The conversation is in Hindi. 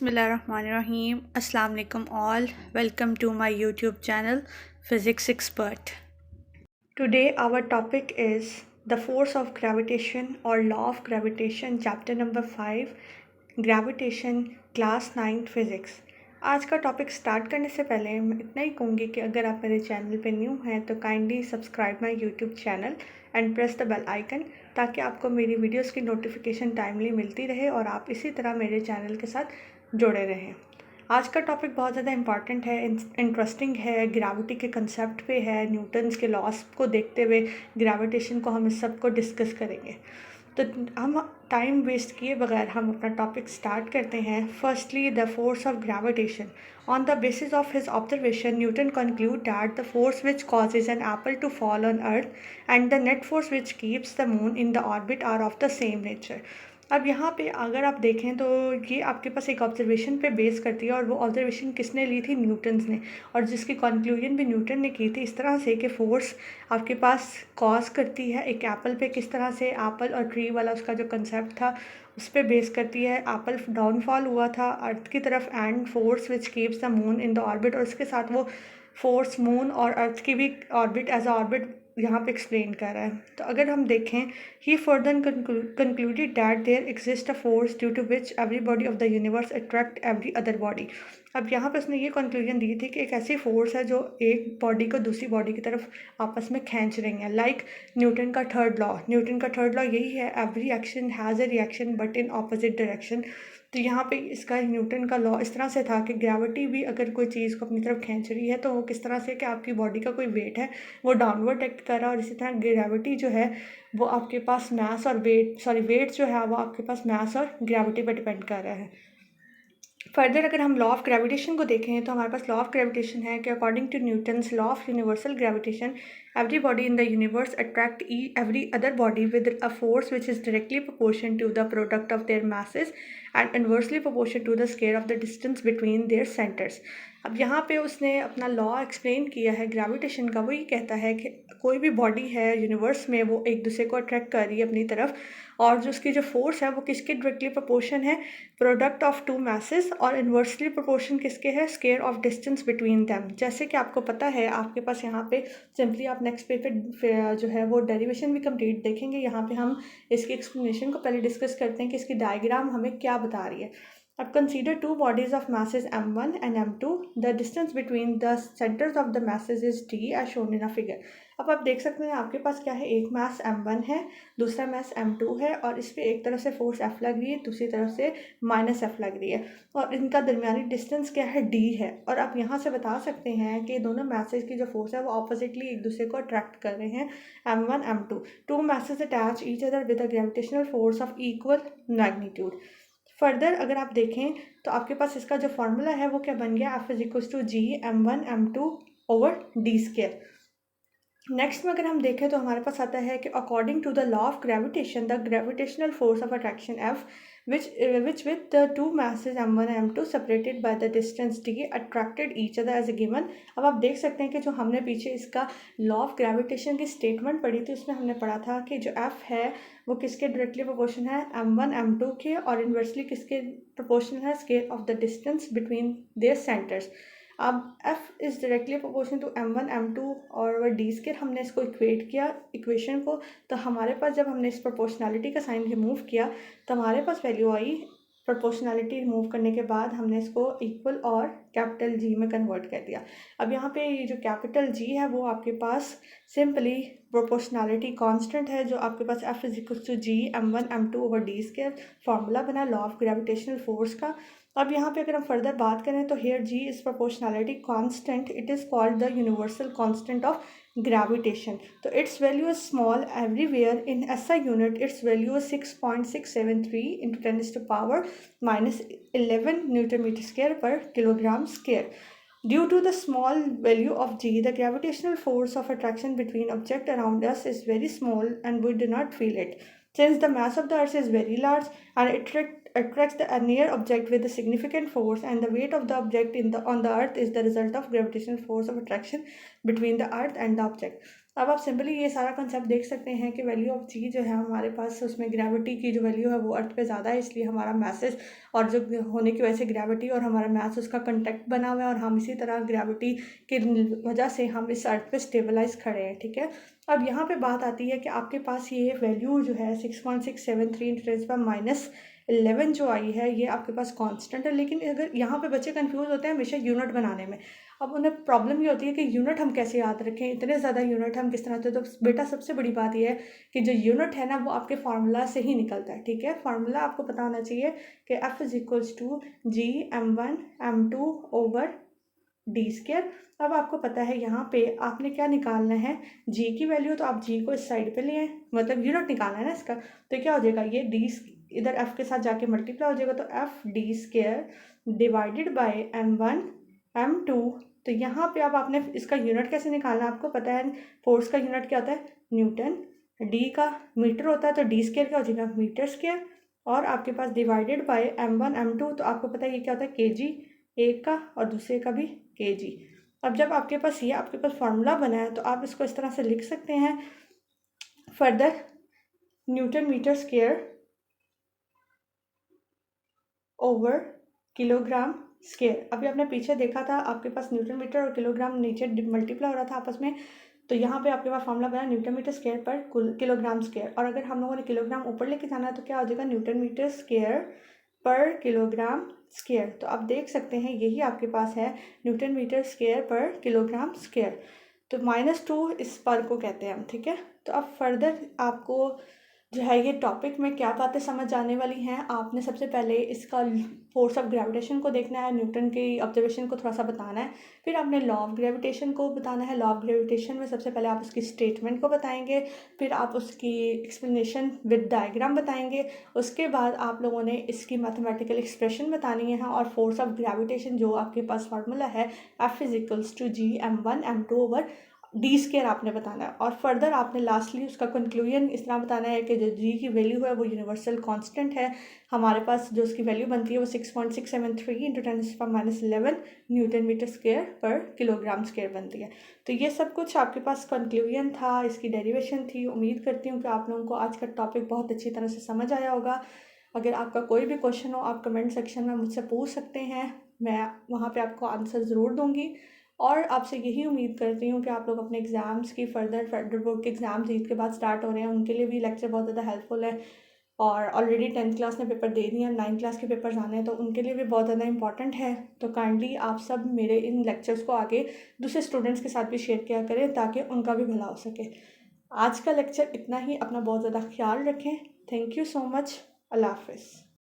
Bismillahirrahmanirrahim. Assalamu alaikum all. Welcome to my YouTube channel Physics Expert. Today our topic is the force of gravitation or law of gravitation, chapter number 5, gravitation, class 9 physics. आज का टॉपिक स्टार्ट करने से पहले मैं इतना ही कहूँगी कि अगर आप मेरे चैनल पे न्यू हैं तो kindly subscribe my YouTube channel and press the bell icon, ताकि आपको मेरी वीडियोस की नोटिफिकेशन टाइमली मिलती रहे और आप इसी तरह मेरे चैनल के साथ जुड़े रहें। आज का टॉपिक बहुत ज़्यादा इंपॉर्टेंट है, इंटरेस्टिंग है, ग्रेविटी के कंसेप्ट पे है, न्यूटन्स के लॉस को देखते हुए ग्रेविटेशन को हम इस सब को डिस्कस करेंगे। तो हम टाइम वेस्ट किए बगैर हम अपना टॉपिक स्टार्ट करते हैं। Firstly, the force of gravitation. On the basis of his observation, Newton concluded that the force which causes an apple to fall on earth and the net force which keeps the moon in the orbit are of the same nature. अब यहाँ पे अगर आप देखें तो ये आपके पास एक ऑब्जर्वेशन पे बेस करती है, और वो ऑब्जर्वेशन किसने ली थी? न्यूटन्स ने, और जिसकी कंक्लूजन भी न्यूटन ने की थी इस तरह से कि फोर्स आपके पास कॉज करती है एक एप्पल पे, किस तरह से एप्पल और ट्री वाला उसका जो कंसेप्ट था उस पर बेस करती है। एप्पल डाउनफॉल हुआ था अर्थ की तरफ, and force which keeps the moon in the orbit, और उसके साथ वो फोर्स मून और अर्थ की भी ऑर्बिट एज अ ऑर्बिट यहाँ पे एक्सप्लेन कर रहा है। तो अगर हम देखें, he further concluded that there exist a force due to which every body of the universe attract every other body. अब यहाँ पे उसने ये कंक्लूजन दी थी कि एक ऐसी फोर्स है जो एक बॉडी को दूसरी बॉडी की तरफ आपस में खींच रही है, लाइक न्यूटन का थर्ड लॉ। न्यूटन का थर्ड लॉ यही है, every action has a reaction but in opposite direction. तो यहाँ पे इसका न्यूटन का लॉ इस तरह से था कि ग्रेविटी भी अगर कोई चीज़ को अपनी तरफ खींच रही है तो वो किस तरह से कि आपकी बॉडी का कोई वेट है वो डाउनवर्ड एक्ट कर रहा है, और इसी तरह ग्रेविटी जो है वो आपके पास मास और वेट जो है वो आपके पास मास और ग्रेविटी पर डिपेंड कर रहा है। फर्दर अगर हम लॉ ऑफ ग्रेविटेशन को देखें तो हमारे पास लॉ ऑफ ग्रेविटेशन है कि according to Newton's law of universal gravitation, every body in the universe attract every other body with a force which is directly proportional to the product of their masses and inversely proportional to the square of the distance between their centers. अब यहाँ पे उसने अपना लॉ एक्सप्लेन किया है ग्रेविटेशन का। वो ये कहता है कि कोई भी बॉडी है यूनिवर्स में वो एक दूसरे को अट्रैक्ट कर रही है अपनी तरफ, और जो उसकी जो फोर्स है वो किसके डायरेक्टली प्रोपोर्शन है? प्रोडक्ट ऑफ टू मैसेस, और इन्वर्सली प्रोपोर्शन किसके है? Square of distance between them. जैसे कि आपको पता है, आपके पास यहाँ पे सिंपली आप नेक्स्ट पेज पे जो है वो डेरिवेशन भी कंप्लीट देखेंगे। यहाँ पे हम इसकी एक्सप्लेनेशन को पहले डिस्कस करते हैं कि इसकी डायग्राम हमें क्या बता रही है। अब consider two bodies of masses m1 and m2. The distance between the centers of the masses is d as shown in a figure. अब आप देख सकते हैं आपके पास क्या है, एक मास m1 है, दूसरा मास m2 है, और इस पर एक तरफ से फोर्स f लग रही है, दूसरी तरफ से माइनस f लग रही है, और इनका दरमियानी डिस्टेंस क्या है? d है। और आप यहाँ से बता सकते हैं कि दोनों मैसेज की जो फोर्स है वो ऑपोजिटली एक दूसरे को अट्रैक्ट कर रहे हैं, m1 m2। टू मैसेज अटैच each other with a gravitational force of equal magnitude. Further अगर आप देखें तो आपके पास इसका जो फार्मूला है वो क्या बन गया? F is equal to G m1 m2 over d square. Next में अगर हम देखें तो हमारे पास आता है कि according to the law of gravitation, the gravitational force of attraction F which with the two masses m1 and m2 separated by the distance d attracted each other as a given. अब आप देख सकते हैं कि जो हमने पीछे इसका लॉ ऑफ ग्रेविटेशन की स्टेटमेंट पढ़ी थी उसमें हमने पढ़ा था कि जो F है वो किसके डायरेक्टली प्रोपोर्शन है? m1 m2 के, और इन्वर्सली किसके प्रोपोर्शनल है? Square of the distance between their centres. अब f is directly proportional to m1 m2 और डी स्केयर हमने इसको इक्वेट किया इक्वेशन को, तो हमारे पास जब हमने इस प्रोपोर्शनैलिटी का साइन रिमूव किया तो हमारे पास वैल्यू आई। प्रोपोर्शनैलिटी रिमूव करने के बाद हमने इसको इक्वल और कैपिटल जी में कन्वर्ट कर दिया। अब यहाँ पे ये जो कैपिटल जी है वो आपके पास सिंपली प्रोपोर्शनैलिटी कांस्टेंट है, जो आपके पास F is equal to G m1 m2 over d square formula बना लॉ ऑफ ग्रेविटेशनल फोर्स का। अब यहाँ पे अगर हम फर्दर बात करें तो here G is proportionality constant, it is called the universal constant of gravitation. So its value is small everywhere. In SI unit its value is 6.673 into 10 to the power minus 11 Newton meter square per kilogram square. Due to the small value of g, the gravitational force of attraction between objects around us is very small and we do not feel it. Since the mass of the earth is very large and it attracts the near object with a significant force, and the weight of the object on the earth is the result of gravitational force of attraction between the earth and the object. अब आप सिंपली ये सारा कंसेप्ट देख सकते हैं कि वैल्यू ऑफ जी जो है हमारे पास, उसमें ग्रेविटी की जो वैल्यू है वो अर्थ पे ज़्यादा है, इसलिए हमारा मैसेज और जो होने की वजह से ग्रेविटी और हमारा मैथ उसका कंटेक्ट बना हुआ है, और हम इसी तरह ग्रेविटी की वजह से हम इस अर्थ पे स्टेबलाइज खड़े हैं। ठीक है, अब यहाँ पे बात आती है कि आपके पास ये वैल्यू जो है 6.673 × 10⁻11 जो आई है, ये आपके पास कांस्टेंट है। लेकिन अगर यहाँ पे बच्चे कंफ्यूज होते हैं हमेशा यूनिट बनाने में। अब उन्हें प्रॉब्लम ये होती है कि यूनिट हम कैसे याद रखें, इतने ज़्यादा यूनिट हम किस तरह से। तो बेटा सबसे बड़ी बात यह है कि जो यूनिट है ना वो आपके फार्मूला से ही निकलता है। ठीक है, फार्मूला आपको पता होना चाहिए कि F = G m1 m2/d²। अब आपको पता है यहाँ पे आपने क्या निकालना है, जी की वैल्यू, तो आप जी को इस साइड पे ले आए, मतलब यूनिट निकालना है ना इसका। तो क्या हो जाएगा, ये डी इधर एफ के साथ जाके मल्टीप्लाई हो जाएगा, तो F/d² divided by m1 m2। तो यहाँ पे अब आपने इसका यूनिट कैसे निकालना है, आपको पता है फोर्स का यूनिट क्या होता है, न्यूटन। डी का मीटर होता है, तो d² क्या हो जाएगा, मीटर²। और आपके पास डिवाइडेड बाय m1 m2, तो आपको पता है ये क्या होता है, kg, एक का और दूसरे का भी kg। अब जब आपके पास फार्मूला बना है तो आप इसको इस तरह से लिख सकते हैं, फर्दर Nm²/kg। अभी आपने पीछे देखा था आपके पास न्यूटन मीटर और किलोग्राम नीचे मल्टीप्लाई हो रहा था आपस में, तो यहाँ पे आपके पास फॉर्मूला बना Nm²/kg²। और अगर हम लोगों ने किलोग्राम ऊपर लेके जाना है तो क्या हो जाएगा, Nm²/kg²। तो आप देख सकते हैं यही आपके पास है Nm²/kg²। तो -2 इस पर को कहते हैं हम। ठीक है, तो अब फर्दर आपको जो है ये टॉपिक में क्या बातें समझ आने वाली हैं, आपने सबसे पहले इसका फोर्स ऑफ ग्रेविटेशन को देखना है, न्यूटन की ऑब्जर्वेशन को थोड़ा सा बताना है, फिर आपने लॉ ऑफ ग्रेविटेशन को बताना है। लॉ ऑफ ग्रेविटेशन में सबसे पहले आप उसकी स्टेटमेंट को बताएंगे, फिर आप उसकी एक्सप्लेनेशन विद डायग्राम बताएंगे, उसके बाद आप लोगों ने इसकी मैथमेटिकल एक्सप्रेशन बतानी है, और फोर्स ऑफ ग्रेविटेशन जो आपके पास फार्मूला है F = G m1 m2/d² आपने बताना है। और फर्दर आपने लास्टली उसका कंक्लूजन इस तरह बताना है कि जो जी की वैल्यू है वो यूनिवर्सल कांस्टेंट है, हमारे पास जो उसकी वैल्यू बनती है वो 6.673 × 10⁻11 Nm²/kg² बनती है। तो ये सब कुछ आपके पास कंक्लूजन था, इसकी डेरिवेशन थी। उम्मीद करती हूँ कि आप लोगों को आज का टॉपिक बहुत अच्छी तरह से समझ आया होगा। अगर आपका कोई भी क्वेश्चन हो आप कमेंट सेक्शन में मुझसे पूछ सकते हैं, मैं वहाँ पे आपको आंसर ज़रूर दूँगी। और आपसे यही उम्मीद करती हूँ कि आप लोग अपने एग्ज़ाम्स की फर्दर बोर्ड के एग्ज़ाम्स ईद के बाद स्टार्ट हो रहे हैं, उनके लिए भी लेक्चर बहुत ज़्यादा हेल्पफुल है। और ऑलरेडी 10th क्लास ने पेपर दे दिए हैं, 9th क्लास के पेपर्स आने हैं, तो उनके लिए भी बहुत ज़्यादा इंपॉर्टेंट है। तो काइंडली आप सब मेरे इन लेक्चर्स को आगे दूसरे स्टूडेंट्स के साथ भी शेयर किया करें ताकि उनका भी भला हो सके। आज का लेक्चर इतना ही, अपना बहुत ज़्यादा ख्याल रखें। Thank you so much. Allah हाफिज़।